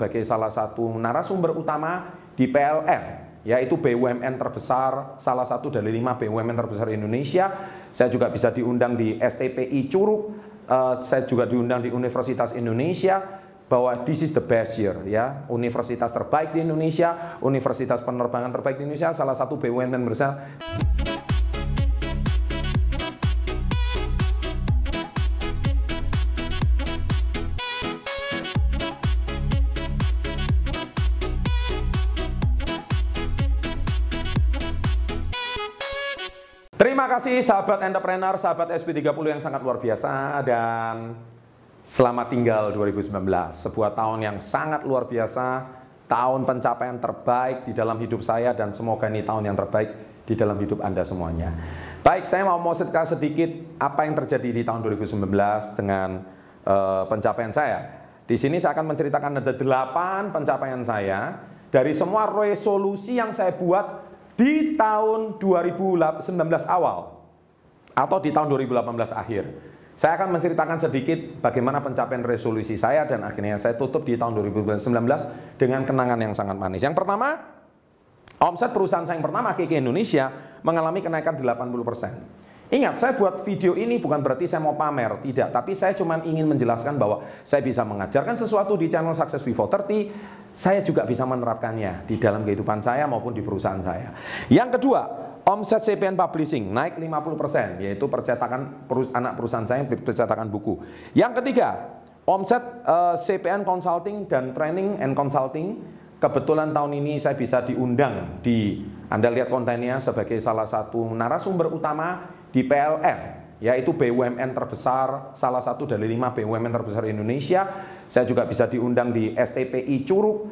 sebagai salah satu narasumber utama di PLN, yaitu BUMN terbesar, salah satu dari 5 BUMN terbesar Indonesia. Saya juga bisa diundang di STPI Curug, saya juga diundang di Universitas Indonesia, bahwa this is the best year, ya, universitas terbaik di Indonesia, universitas penerbangan terbaik di Indonesia, salah satu BUMN besar. Terima kasih sahabat entrepreneur, sahabat SP30 yang sangat luar biasa, dan selamat tinggal 2019, sebuah tahun yang sangat luar biasa, tahun pencapaian terbaik di dalam hidup saya, dan semoga ini tahun yang terbaik di dalam hidup Anda semuanya. Baik, saya mau cerita sedikit apa yang terjadi di tahun 2019 dengan pencapaian saya. Di sini saya akan menceritakan ada 8 pencapaian saya dari semua resolusi yang saya buat di tahun 2019 awal atau di tahun 2018 akhir. Saya akan menceritakan sedikit bagaimana pencapaian resolusi saya, dan akhirnya saya tutup di tahun 2019 dengan kenangan yang sangat manis. Yang pertama, omset perusahaan saya yang pertama, KK Indonesia, mengalami kenaikan 80%. Ingat, saya buat video ini bukan berarti saya mau pamer, tidak. Tapi saya cuma ingin menjelaskan bahwa saya bisa mengajarkan sesuatu di channel Success Before 30, saya juga bisa menerapkannya di dalam kehidupan saya maupun di perusahaan saya. Yang kedua, omset CPN Publishing naik 50%, yaitu percetakan anak perusahaan saya yang percetakan buku. Yang ketiga, omset CPN Consulting dan Training and Consulting, kebetulan tahun ini saya bisa diundang di, Anda lihat kontennya, sebagai salah satu narasumber utama di PLN, yaitu BUMN terbesar, salah satu dari 5 BUMN terbesar Indonesia. Saya juga bisa diundang di STPI Curug,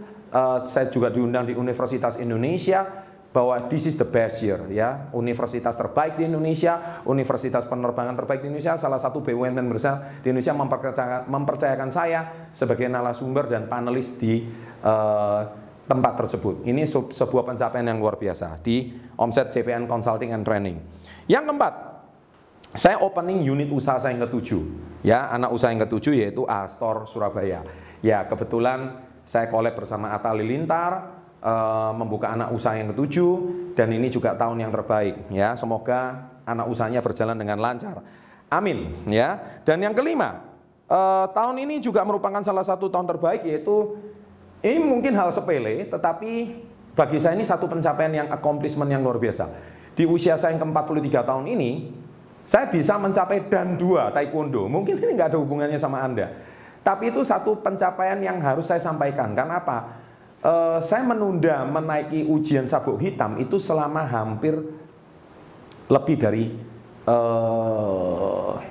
saya juga diundang di Universitas Indonesia, bahwa this is the best year, ya, universitas terbaik di Indonesia, universitas penerbangan terbaik di Indonesia, salah satu BUMN besar di Indonesia mempercayakan saya sebagai narasumber dan panelis di tempat tersebut. Ini sebuah pencapaian yang luar biasa di omset CPN Consulting and Training. Yang keempat, saya opening unit usaha saya yang ke-7, ya, anak usaha yang ke-7, yaitu A-Store Surabaya. Ya, kebetulan saya collab bersama Atta Halilintar, membuka anak usaha yang ke-7, dan ini juga tahun yang terbaik, ya. Semoga anak usahanya berjalan dengan lancar. Amin, ya. Dan yang kelima, tahun ini juga merupakan salah satu tahun terbaik, yaitu ini mungkin hal sepele, tetapi bagi saya ini satu pencapaian yang accomplishment yang luar biasa. Di usia saya yang ke-43 tahun ini, saya bisa mencapai dan 2 taekwondo. Mungkin ini nggak ada hubungannya sama Anda, tapi itu satu pencapaian yang harus saya sampaikan. Karena apa? Saya menunda menaiki ujian sabuk hitam itu selama hampir lebih dari 13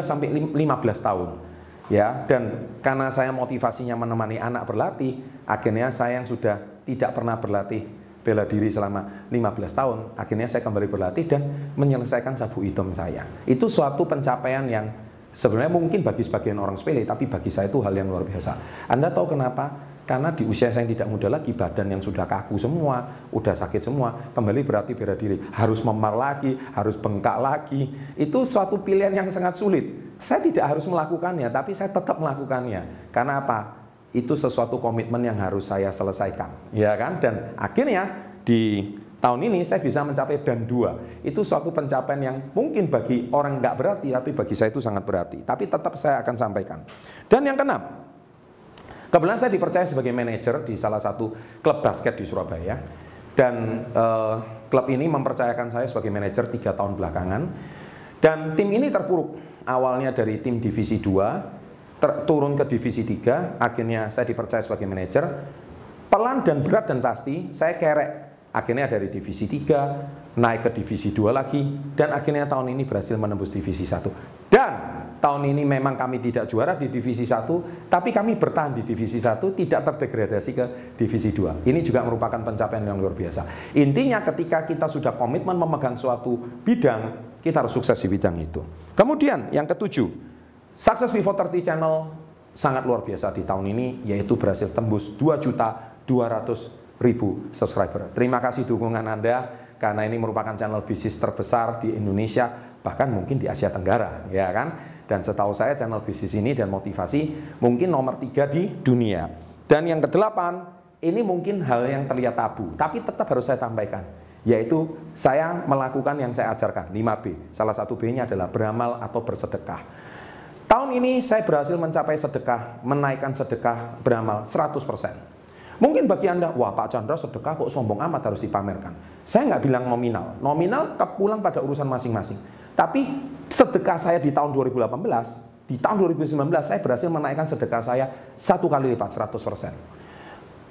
sampai 15 tahun, ya. Dan karena saya motivasinya menemani anak berlatih, akhirnya saya yang sudah tidak pernah berlatih bela diri selama 15 tahun, akhirnya saya kembali berlatih dan menyelesaikan sabuk hitam saya. Itu suatu pencapaian yang sebenarnya mungkin bagi sebagian orang sepele, tapi bagi saya itu hal yang luar biasa. Anda tahu kenapa? Karena di usia saya yang tidak muda lagi, badan yang sudah kaku semua, udah sakit semua, kembali berlatih bela diri, harus memar lagi, harus bengkak lagi. Itu suatu pilihan yang sangat sulit. Saya tidak harus melakukannya, tapi saya tetap melakukannya. Karena apa? Itu sesuatu komitmen yang harus saya selesaikan, ya kan? Dan akhirnya di tahun ini saya bisa mencapai dan 2. Itu suatu pencapaian yang mungkin bagi orang nggak berarti, tapi bagi saya itu sangat berarti. Tapi tetap saya akan sampaikan. Dan yang keenam, kebetulan saya dipercaya sebagai manajer di salah satu klub basket di Surabaya. Dan klub ini mempercayakan saya sebagai manajer 3 tahun belakangan. Dan tim ini terpuruk, awalnya dari tim divisi 2, turun ke divisi 3, akhirnya saya dipercaya sebagai manajer. Pelan dan berat dan pasti saya kerek, akhirnya dari divisi 3 naik ke divisi 2 lagi, dan akhirnya tahun ini berhasil menembus divisi 1. Dan tahun ini memang kami tidak juara di divisi 1, tapi kami bertahan di divisi 1, tidak terdegradasi ke divisi 2. Ini juga merupakan pencapaian yang luar biasa. Intinya ketika kita sudah komitmen memegang suatu bidang, kita harus sukses di bidang itu. Kemudian yang ke-7, Success Before 30 channel sangat luar biasa di tahun ini, yaitu berhasil tembus 2.200.000 subscriber. Terima kasih dukungan Anda, karena ini merupakan channel bisnis terbesar di Indonesia, bahkan mungkin di Asia Tenggara, ya kan? Dan setahu saya channel bisnis ini dan motivasi mungkin nomor 3 di dunia. Dan yang kedelapan, ini mungkin hal yang terlihat tabu, tapi tetap harus saya sampaikan, yaitu saya melakukan yang saya ajarkan, 5B. Salah satu B-nya adalah beramal atau bersedekah. Tahun ini saya berhasil mencapai sedekah, menaikkan sedekah beramal 100%. Mungkin bagi Anda, wah Pak Chandra sedekah kok sombong amat harus dipamerkan. Saya nggak bilang nominal. Nominal kepulang pada urusan masing-masing. Tapi sedekah saya di tahun 2018, di tahun 2019 saya berhasil menaikkan sedekah saya 1 kali lipat, 100%.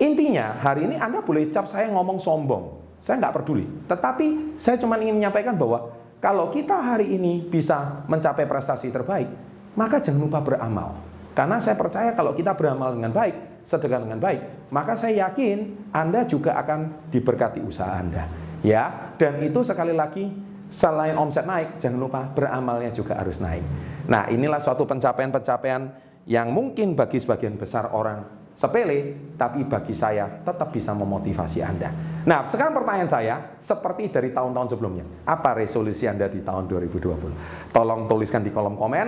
Intinya, hari ini Anda boleh cap saya ngomong sombong. Saya nggak peduli. Tetapi saya cuma ingin menyampaikan bahwa kalau kita hari ini bisa mencapai prestasi terbaik, maka jangan lupa beramal. Karena saya percaya kalau kita beramal dengan baik, sedekah dengan baik, maka saya yakin Anda juga akan diberkati usaha Anda. Ya, dan itu sekali lagi, selain omset naik, jangan lupa beramalnya juga harus naik. Nah, inilah suatu pencapaian-pencapaian yang mungkin bagi sebagian besar orang sepele, tapi bagi saya tetap bisa memotivasi Anda. Nah, sekarang pertanyaan saya, seperti dari tahun-tahun sebelumnya, apa resolusi Anda di tahun 2020? Tolong tuliskan di kolom komen,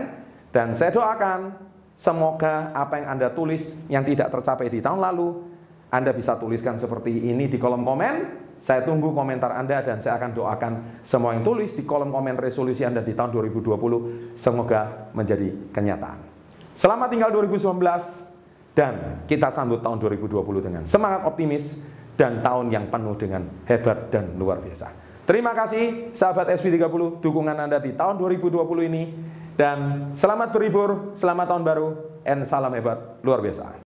dan saya doakan semoga apa yang Anda tulis yang tidak tercapai di tahun lalu, Anda bisa tuliskan seperti ini di kolom komen. Saya tunggu komentar Anda dan saya akan doakan semua yang tulis di kolom komen resolusi Anda di tahun 2020 semoga menjadi kenyataan. Selamat tinggal 2019 dan kita sambut tahun 2020 dengan semangat optimis dan tahun yang penuh dengan hebat dan luar biasa. Terima kasih sahabat SP30 dukungan Anda di tahun 2020 ini, dan selamat berlibur, selamat tahun baru, and salam hebat luar biasa.